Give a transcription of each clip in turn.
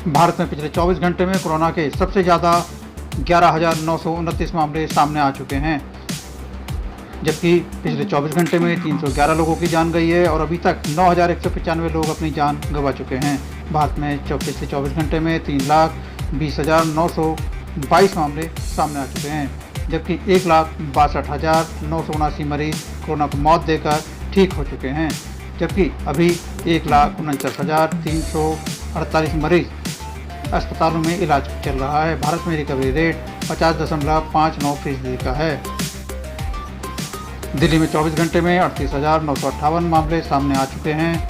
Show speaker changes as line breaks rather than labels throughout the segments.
भारत में पिछले 24 घंटे में कोरोना के सबसे ज़्यादा 11,929 मामले सामने आ चुके हैं, जबकि पिछले 24 घंटे में 311 लोगों की जान गई है और अभी तक 9,195 लोग अपनी जान गंवा चुके हैं। भारत में पिछले 24 घंटे में 3,20,922 मामले सामने आ चुके हैं, जबकि 1,62,979 मरीज कोरोना को मौत देकर ठीक हो चुके हैं, जबकि अभी 1,49,348 मरीज अस्पतालों में इलाज चल रहा है। भारत में रिकवरी रेट 50.59% का है। दिल्ली में 24 घंटे में 38,958 मामले सामने आ चुके हैं,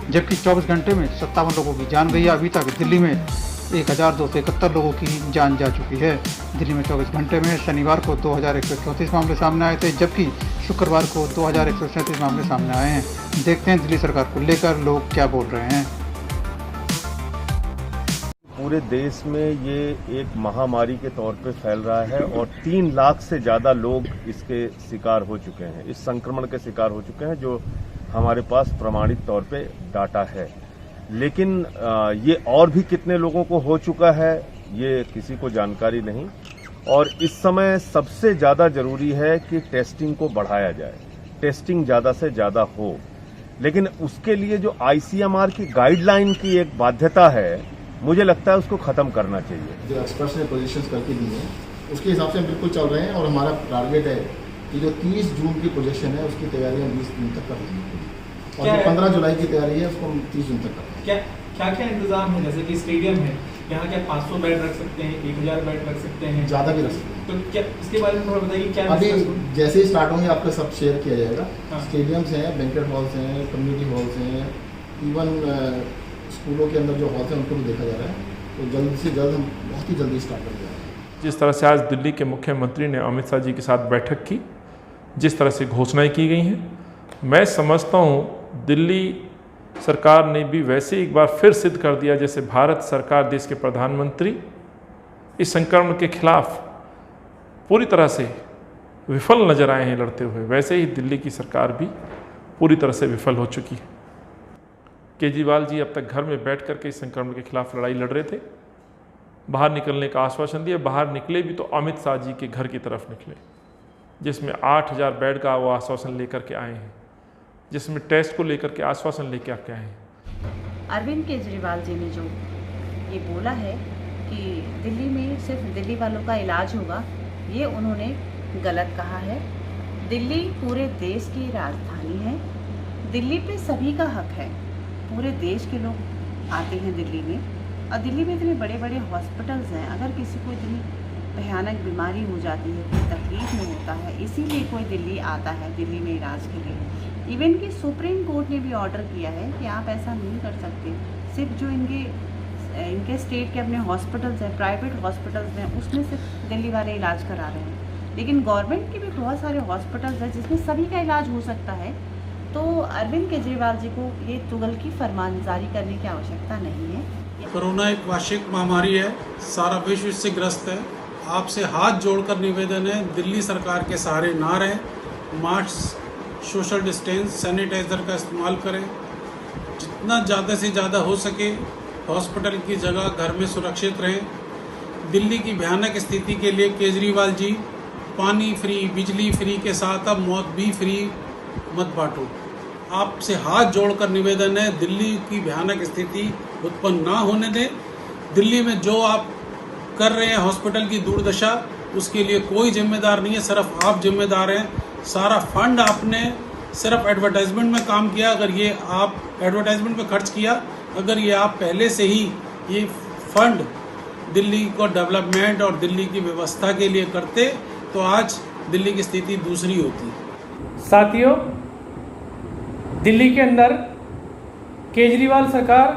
जबकि 24 घंटे में 57 लोगों की जान गई है। अभी तक दिल्ली में 1,271 लोगों की जान जा चुकी है। दिल्ली में 24 घंटे में शनिवार को 2,134 मामले सामने आए थे, जबकि शुक्रवार को 2,137 मामले सामने आए हैं। देखते हैं दिल्ली सरकार को लेकर लोग क्या बोल रहे हैं।
पूरे देश में ये एक महामारी के तौर पे फैल रहा है और 3 लाख से ज़्यादा लोग इसके शिकार हो चुके हैं, इस संक्रमण के शिकार हो चुके हैं, जो हमारे पास प्रमाणित तौर पे डाटा है। लेकिन ये और भी कितने लोगों को हो चुका है ये किसी को जानकारी नहीं, और इस समय सबसे ज़्यादा जरूरी है कि टेस्टिंग को बढ़ाया जाए, टेस्टिंग ज़्यादा से ज़्यादा हो। लेकिन उसके लिए जो ICMR की गाइडलाइन की एक बाध्यता है, मुझे लगता है उसको खत्म करना चाहिए।
जो एक्सपर्ट्स ने पोजीशंस करके दी हैं उसके हिसाब से हम बिल्कुल चल रहे हैं और हमारा टारगेट है कि जो 30 जून की पोजीशन है उसकी तैयारी हम 20 जून तक कर देंगे और जो 15 जुलाई की तैयारी है उसको हम 30 जून तक कर देंगे।
क्या इंतजाम है? जैसे कि स्टेडियम है, यहाँ क्या 500 बेड रख सकते हैं, 1,000 बेड रख सकते हैं,
ज़्यादा भी रख सकते हैं।
तो क्या इसके बारे में थोड़ा बताइए। क्या
अभी जैसे ही स्टार्ट होंगे आपके सब शेयर किया जाएगा।
हाँ।
स्टेडियम्स हैं, बैंक्वेट हॉल्स हैं, कम्युनिटी हॉल्स हैं, इवन स्कूलों के अंदर जो हॉल्स हैं उनको भी देखा जा रहा है। तो जल्द से जल्द हम बहुत ही जल्दी स्टार्ट कर देंगे।
जिस तरह से आज दिल्ली के मुख्यमंत्री ने अमित शाह जी के साथ बैठक की, जिस तरह से घोषणाएं की गई हैं, मैं समझता हूं दिल्ली सरकार ने भी वैसे एक बार फिर सिद्ध कर दिया, जैसे भारत सरकार, देश के प्रधानमंत्री इस संक्रमण के खिलाफ पूरी तरह से विफल नजर आए हैं लड़ते हुए, वैसे ही दिल्ली की सरकार भी पूरी तरह से विफल हो चुकी है। केजरीवाल जी अब तक घर में बैठ करके इस संक्रमण के खिलाफ लड़ाई लड़ रहे थे, बाहर निकलने का आश्वासन दिया, बाहर निकले भी तो अमित शाह जी के घर की तरफ निकले, जिसमें 8,000 बेड का वो आश्वासन लेकर के आए हैं, जिसमें टेस्ट को लेकर के आश्वासन लेकर के आए हैं।
अरविंद केजरीवाल जी ने जो ये बोला है कि दिल्ली में सिर्फ दिल्ली वालों का इलाज होगा, ये उन्होंने गलत कहा है। दिल्ली पूरे देश की राजधानी है, दिल्ली पे सभी का हक है। पूरे देश के लोग आते हैं दिल्ली में, और दिल्ली में इतने बड़े बड़े हॉस्पिटल्स हैं। अगर किसी को इतनी भयानक बीमारी हो जाती है, कोई तकलीफ में होता है, इसीलिए कोई दिल्ली आता है दिल्ली में इलाज के लिए। इवन कि सुप्रीम कोर्ट ने भी ऑर्डर किया है कि आप ऐसा नहीं कर सकते। सिर्फ जो इनके स्टेट के अपने हॉस्पिटल्स हैं, प्राइवेट हॉस्पिटल्स हैं, उसमें सिर्फ दिल्ली वाले इलाज करा रहे हैं। लेकिन गवर्नमेंट के भी बहुत सारे हॉस्पिटल्स हैं जिसमें सभी का इलाज हो सकता है। तो अरविंद केजरीवाल जी को ये तुगल की फरमान जारी करने की आवश्यकता नहीं है।
कोरोना एक वैश्विक महामारी है, सारा विश्व इससे ग्रस्त है। आपसे हाथ जोड़कर निवेदन है, दिल्ली सरकार के सहारे ना रहें, मास्क, सोशल डिस्टेंस, सैनिटाइज़र का इस्तेमाल करें, जितना ज़्यादा से ज़्यादा हो सके हॉस्पिटल की जगह घर में सुरक्षित रहें। दिल्ली की भयानक स्थिति के लिए केजरीवाल जी पानी फ्री, बिजली फ्री के साथ अब मौत भी फ्री मत बांटो। आपसे हाथ जोड़कर निवेदन है, दिल्ली की भयानक स्थिति उत्पन्न ना होने दें। दिल्ली में जो आप कर रहे हैं हॉस्पिटल की दुर्दशा, उसके लिए कोई जिम्मेदार नहीं है, सिर्फ आप जिम्मेदार हैं। सारा फंड आपने सिर्फ एडवर्टाइजमेंट में काम किया। अगर ये आप एडवर्टाइजमेंट में खर्च किया, अगर ये आप पहले से ही ये फंड दिल्ली को डेवलपमेंट और दिल्ली की व्यवस्था के लिए करते, तो आज दिल्ली की स्थिति दूसरी होती।
साथियों, दिल्ली के अंदर केजरीवाल सरकार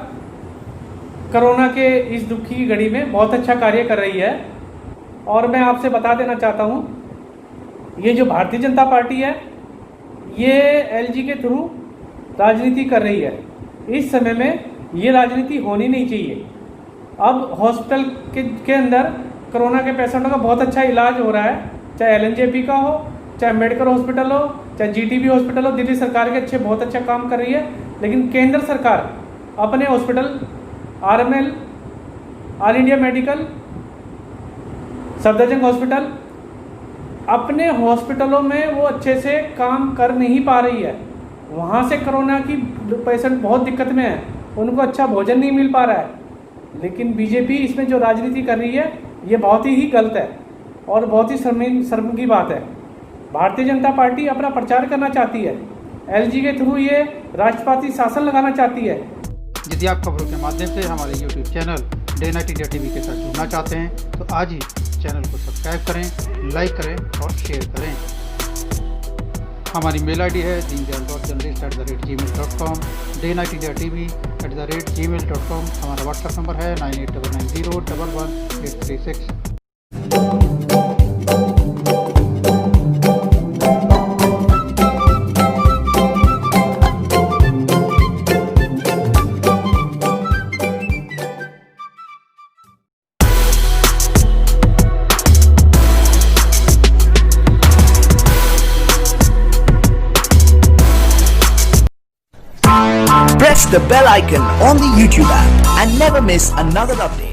कोरोना के इस दुखी की घड़ी में बहुत अच्छा कार्य कर रही है। और मैं आपसे बता देना चाहता हूँ, ये जो भारतीय जनता पार्टी है, ये LG के थ्रू राजनीति कर रही है। इस समय में ये राजनीति होनी नहीं चाहिए। अब हॉस्पिटल के अंदर कोरोना के पेशेंटों का बहुत अच्छा इलाज हो रहा है, चाहे LNJP का हो, चाहे मेडिकल हॉस्पिटल हो, चाहे GTB हॉस्पिटल हो। दिल्ली सरकार के बहुत अच्छा काम कर रही है। लेकिन केंद्र सरकार अपने hospital RML, all India medical, Safdarjung hospital, अपने हॉस्पिटलों में वो अच्छे से काम कर नहीं पा रही है। वहाँ से कोरोना की पेशेंट बहुत दिक्कत में है, उनको अच्छा भोजन नहीं मिल पा रहा है। लेकिन बीजेपी इसमें जो राजनीति कर रही है ये बहुत ही गलत है और बहुत ही शर्म की बात है। भारतीय जनता पार्टी अपना प्रचार करना चाहती है, LG के थ्रू ये राष्ट्रपति शासन लगाना चाहती है।
यदि आप खबरों के माध्यम से हमारे YouTube channel day night India TV के साथ जुड़ना चाहते हैं तो आज ही चैनल को सब्सक्राइब करें, लाइक करें और शेयर करें। हमारी मेल ID है deendayal.journalist@gmail.com, day night India TV @gmail.com। हमारा व्हाट्सएप नंबर है 9899011836।
Press the bell icon on the YouTube app and never miss another update.